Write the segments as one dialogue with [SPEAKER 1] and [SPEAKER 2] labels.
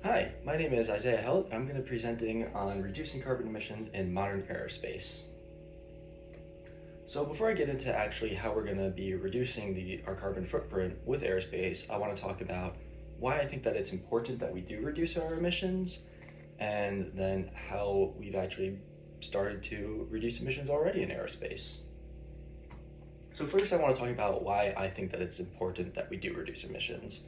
[SPEAKER 1] Hi, my name is Isaiah Helt. I'm going to be presenting on reducing carbon emissions in modern aerospace. So before I get into actually how we're going to be reducing our carbon footprint with aerospace, I want to talk about why I think that it's important that we do reduce our emissions, and then how we've actually started to reduce emissions already in aerospace. So first I want to talk about why I think that it's important that we do reduce emissions.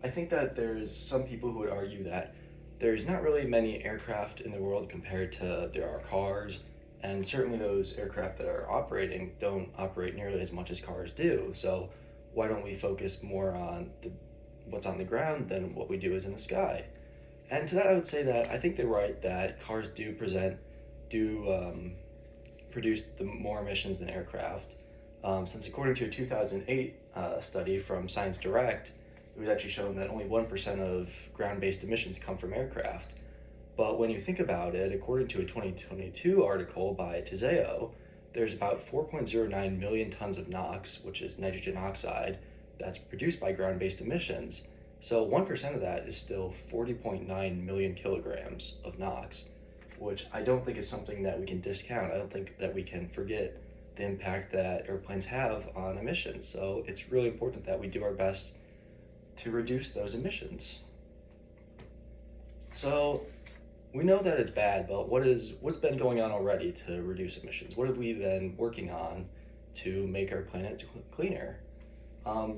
[SPEAKER 1] I think that there's some people who would argue that there's not really many aircraft in the world compared to there are cars, and certainly those aircraft that are operating don't operate nearly as much as cars do. So why don't we focus more on what's on the ground than what we do is in the sky? And to that, I would say that I think they're right that cars do produce the more emissions than aircraft. Since according to a 2008 study from Science Direct, it was actually shown that only 1% of ground-based emissions come from aircraft. But when you think about it, according to a 2022 article by Teseo, there's about 4.09 million tons of NOx, which is nitrogen oxide, that's produced by ground-based emissions. So 1% of that is still 40.9 million kilograms of NOx, which I don't think is something that we can discount. I don't think that we can forget the impact that airplanes have on emissions. So it's really important that we do our best to reduce those emissions. So we know that it's bad, but what's been going on already to reduce emissions? What have we been working on to make our planet cleaner?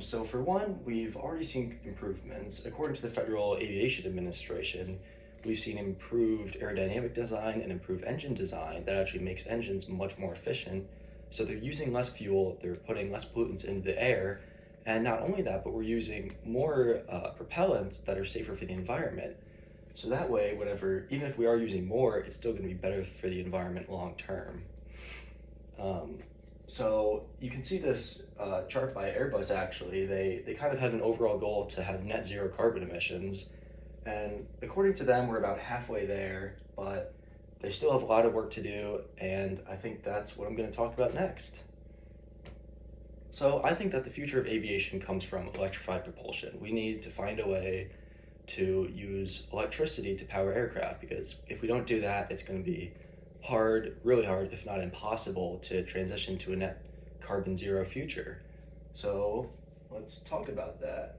[SPEAKER 1] So for one, we've already seen improvements. According to the Federal Aviation Administration, we've seen improved aerodynamic design and improved engine design that actually makes engines much more efficient. So they're using less fuel, they're putting less pollutants into the air, and not only that, but we're using more propellants that are safer for the environment. So that way, even if we are using more, it's still going to be better for the environment long term. So you can see this chart by Airbus actually. They kind of have an overall goal to have net zero carbon emissions. And according to them, we're about halfway there, but they still have a lot of work to do. And I think that's what I'm going to talk about next. So I think that the future of aviation comes from electrified propulsion. We need to find a way to use electricity to power aircraft, because if we don't do that, it's going to be hard, really hard, if not impossible, to transition to a net carbon zero future. So let's talk about that.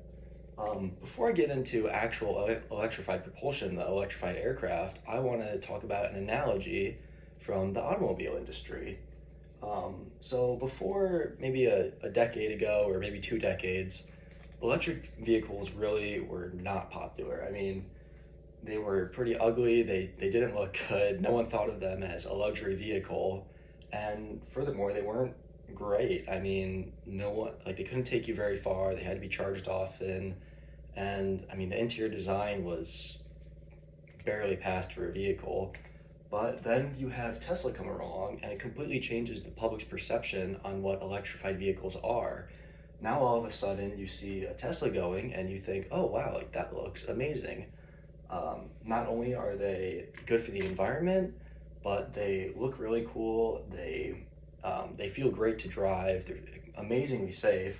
[SPEAKER 1] Before I get into actual electrified propulsion, the electrified aircraft, I want to talk about an analogy from the automobile industry. So before maybe a decade ago, or maybe 2 decades, electric vehicles really were not popular. I mean, they were pretty ugly, they didn't look good, no one thought of them as a luxury vehicle, and furthermore, they weren't great. I mean, no one, like, they couldn't take you very far, they had to be charged often, and I mean, the interior design was barely passed for a vehicle. But then you have Tesla come along, and it completely changes the public's perception on what electrified vehicles are. Now all of a sudden you see a Tesla going and you think, oh wow, like that looks amazing. Not only are they good for the environment, but they look really cool. They feel great to drive. They're amazingly safe.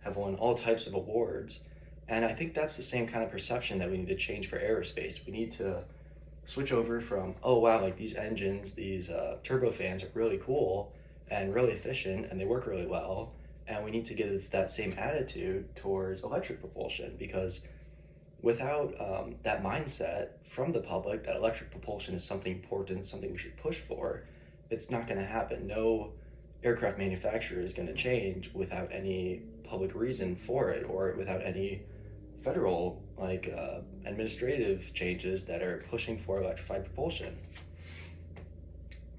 [SPEAKER 1] Have won all types of awards, and I think that's the same kind of perception that we need to change for aerospace. We need to switch over from, oh wow, like these engines, these turbofans are really cool and really efficient and they work really well, and we need to give that same attitude towards electric propulsion, because without that mindset from the public that electric propulsion is something important, something we should push for, it's not going to happen. No aircraft manufacturer is going to change without any public reason for it, or without any federal administrative changes that are pushing for electrified propulsion.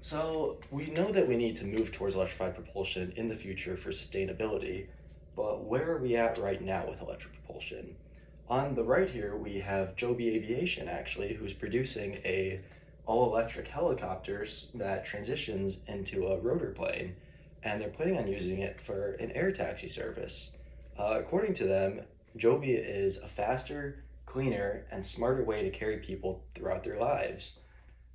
[SPEAKER 1] So we know that we need to move towards electrified propulsion in the future for sustainability, but where are we at right now with electric propulsion? On the right here, we have Joby Aviation actually, who's producing a all-electric helicopters that transitions into a rotor plane, and they're planning on using it for an air taxi service. According to them, Joby is a faster, cleaner, and smarter way to carry people throughout their lives.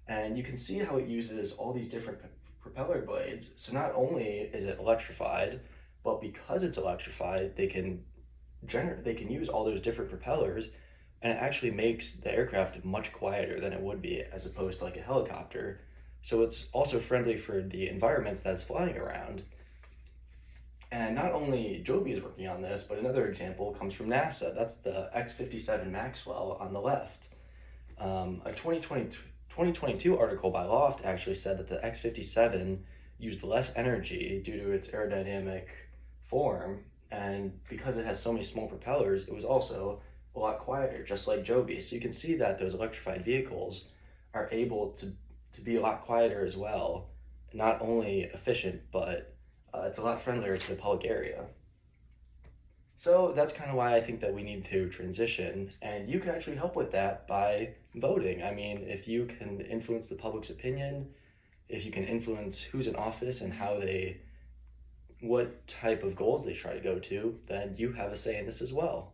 [SPEAKER 1] And you can see how it uses all these different propeller blades. So not only is it electrified, but because it's electrified, they can use all those different propellers, and it actually makes the aircraft much quieter than it would be as opposed to like a helicopter. So it's also friendly for the environments that it's flying around. And not only Joby is working on this, but another example comes from NASA. That's the X-57 Maxwell on the left. A 2022 article by Loft actually said that the X-57 used less energy due to its aerodynamic form, and because it has so many small propellers, it was also a lot quieter, just like Joby. So you can see that those electrified vehicles are able to be a lot quieter as well, not only efficient, but it's a lot friendlier to the public area. So that's kind of why I think that we need to transition, and you can actually help with that by voting. I mean, if you can influence the public's opinion, if you can influence who's in office and what type of goals they try to go to, then you have a say in this as well.